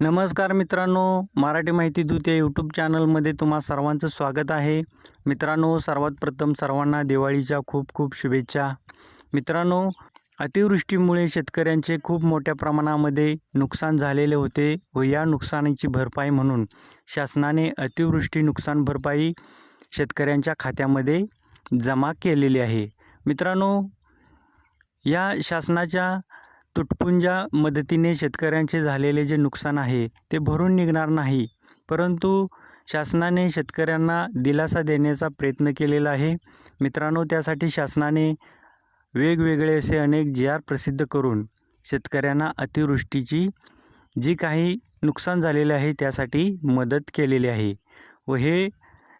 नमस्कार मित्रांनो, मराठी माहिती दूत या यूट्यूब चॅनलमध्ये तुम्हा सर्वांचं स्वागत आहे. मित्रांनो, सर्वात प्रथम सर्वांना दिवाळीच्या खूप खूप शुभेच्छा. मित्रांनो, अतिवृष्टीमुळे शेतकऱ्यांचे खूप मोठ्या प्रमाणामध्ये नुकसान झालेले होते व या नुकसानीची भरपाई म्हणून शासनाने अतिवृष्टी नुकसान भरपाई शेतकऱ्यांच्या खात्यामध्ये जमा केलेली आहे. मित्रांनो, या शासनाच्या तुटपुंजा मदतीने शेतकऱ्यांचे झालेले जे नुकसान आहे ते भरून निघणार नाही, परंतु शासनाने शेतकऱ्यांना दिलासा देण्याचा प्रयत्न केलेला आहे. मित्रांनो, त्यासाठी शासनाने वेगवेगळे असे अनेक जी.आर. प्रसिद्ध करून शेतकऱ्यांना अतिवृष्टीची जी काही नुकसान झालेले आहे त्यासाठी मदत केलेली आहे व हे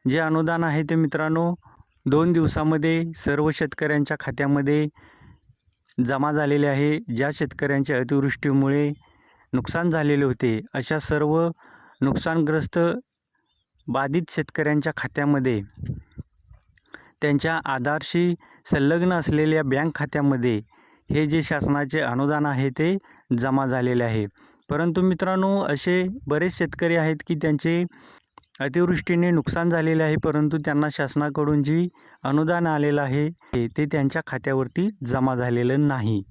जे अनुदान आहे ते मित्रांनो 2 दिवसामध्ये सर्व शेतकऱ्यांच्या खात्यामध्ये जमा झालेले आहे. ज्या शेतकऱ्यांच्या अतिवृष्टीमुळे नुकसान झालेले होते अशा सर्व नुकसानग्रस्त बाधित शेतकऱ्यांच्या खात्यामध्ये त्यांच्या आधारशी संलग्न असलेल्या बँक खात्यामध्ये हे जे शासनाचे अनुदान आहे ते जमा झालेले आहे. परंतु मित्रांनो, असे बरेच शेतकरी आहेत की त्यांचे अतिवृष्टीने नुकसान झालेले आहे, परंतु त्यांना शासनाकडून जी अनुदान आलेलं आहे ते त्यांच्या खात्यावरती जमा झालेलं नाही.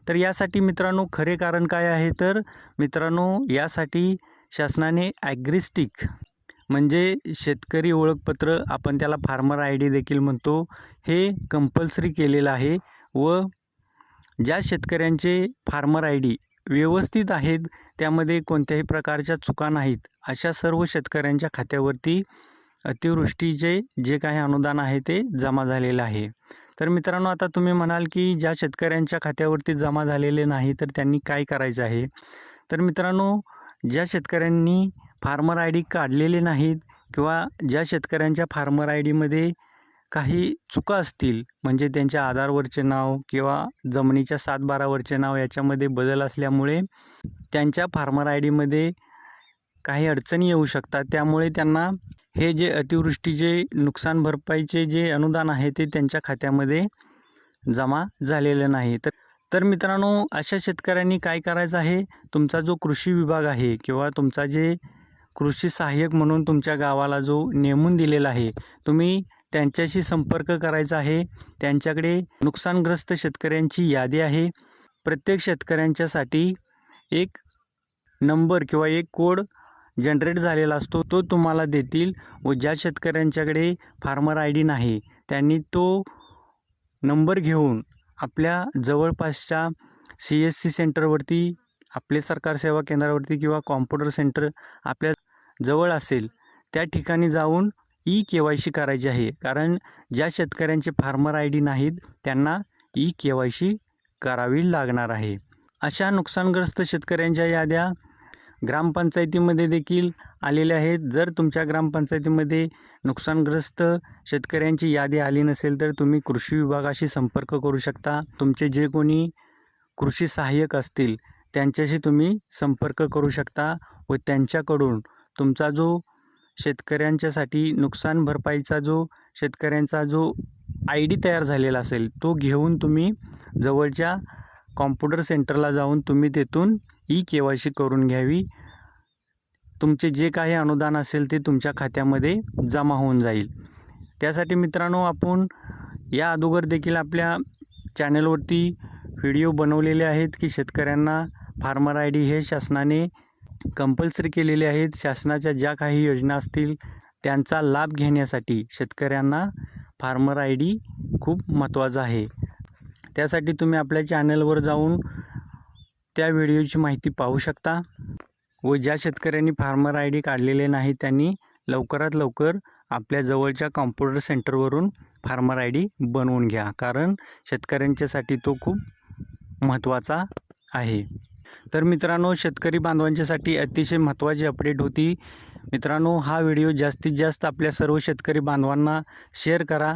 तर यासाठी मित्रांनो खरे कारण काय आहे, तर मित्रांनो यासाठी शासनाने ॲग्रिस्टिक म्हणजे शेतकरी ओळखपत्र, आपण त्याला फार्मर ID देखील म्हणतो, हे कंपल्सरी केलेलं आहे व ज्या शेतकऱ्यांचे फार्मर ID व्यवस्थित आहेत, त्यामध्ये कोणत्याही प्रकारच्या चुका नाहीत, अशा सर्व शेतकऱ्यांच्या खात्यावरती अतिवृष्टीचे जे काही अनुदान आहे ते जमा झालेलं आहे. तर मित्रांनो, आता तुम्ही म्हणाल की ज्या शेतकऱ्यांच्या खात्यावरती जमा झालेले नाही तर त्यांनी काय करायचं आहे. तर मित्रांनो, ज्या शेतकऱ्यांनी फार्मर ID काढलेले नाहीत किंवा ज्या शेतकऱ्यांच्या फार्मर IDमध्ये काही चुका असतील, म्हणजे त्यांच्या आधारवरचे नाव किंवा जमिनीच्या 7/12वरचे नाव याच्यामध्ये बदल असल्यामुळे त्यांच्या फार्मर IDमध्ये काही अडचणी येऊ शकतात, त्यामुळे त्यांना हे जे अतिवृष्टीचे नुकसान भरपाईचे जे अनुदान आहे ते त्यांच्या खात्यामध्ये जमा झालेलं नाही. तर मित्रांनो, अशा शेतकऱ्यांनी काय करायचं आहे, तुमचा जो कृषी विभाग आहे किंवा तुमचा जे कृषी सहाय्यक म्हणून तुमच्या गावाला जो नेमून दिलेला आहे, तुम्ही त्यांच्याशी संपर्क करायचा आहे. त्यांच्याकडे नुकसानग्रस्त शेतकऱ्यांची यादी आहे. प्रत्येक शेतकऱ्यांच्यासाठी एक नंबर किंवा एक कोड जनरेट झालेला असतो, तो तुम्हाला देतील व ज्या शेतकऱ्यांच्याकडे फार्मर ID नाही त्यांनी तो नंबर घेऊन आपल्या जवळपासच्या CSC सेंटरवरती, आपले सरकार सेवा केंद्रावरती किंवा कॉम्प्युटर सेंटर आपल्या जवळ असेल त्या ठिकाणी जाऊन E-KYC करायची आहे. कारण ज्या शेतकऱ्यांचे फार्मर ID नाहीत त्यांना E-KYC करावी लागणार आहे. अशा नुकसानग्रस्त शेतकऱ्यांच्या याद्या ग्रामपंचायतीमध्ये देखील आलेल्या आहेत. जर तुमच्या ग्रामपंचायतीमध्ये नुकसानग्रस्त शेतकऱ्यांची यादी आली नसेल तर तुम्ही कृषी विभागाशी संपर्क करू शकता. तुमचे जे कोणी कृषी सहाय्यक असतील त्यांच्याशी तुम्ही संपर्क करू शकता व त्यांच्याकडून तुमचा जो शेतकऱ्यांच्यासाठी नुकसान भरपाईचा जो शेतकऱ्यांचा जो ID तयार झालेला असेल तो घेऊन तुम्ही जवळच्या कॉम्प्युटर सेंटरला जाऊन तुम्ही तेथून E-KYC करून घ्यावी. तुमचे जे काही अनुदान असेल ते तुमच्या खात्यामध्ये जमा होऊन जाईल. त्यासाठी मित्रांनो, आपण या अगोदर देखील आपल्या चॅनलवरती व्हिडिओ बनवलेले आहेत की शेतकऱ्यांना फार्मर ID हे शासनाने कंपल्सरी केलेले आहेत. शासनाच्या ज्या काही योजना असतील त्यांचा लाभ घेण्यासाठी शेतकऱ्यांना फार्मर ID खूप महत्त्वाचा आहे. त्यासाठी तुम्ही आपल्या चॅनलवर जाऊन त्या व्हिडिओची माहिती पाहू शकता व ज्या शेतकऱ्यांनी फार्मर ID काढलेले नाही त्यांनी लवकरात लवकर आपल्या जवळच्या कॉम्प्युटर सेंटरवरून फार्मर ID बनवून घ्या, कारण शेतकऱ्यांच्यासाठी तो खूप महत्त्वाचा आहे. तर मित्रांनो, शेतकरी बांधवांच्यासाठी अतिशय महत्त्वाची अपडेट होती. मित्रांनो, हा व्हिडिओ जास्तीत जास्त आपल्या सर्व शेतकरी बांधवांना शेअर करा,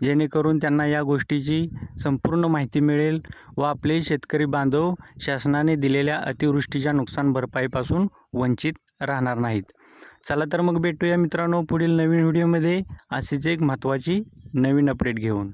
जेणेकरून त्यांना या गोष्टीची संपूर्ण माहिती मिळेल व आपले शेतकरी बांधव शासनाने दिलेल्या अतिवृष्टीच्या नुकसान भरपाईपासून वंचित राहणार नाहीत. चला तर मग भेटूया मित्रांनो पुढील नवीन व्हिडिओमध्ये अशीच एक महत्त्वाची नवीन अपडेट घेऊन.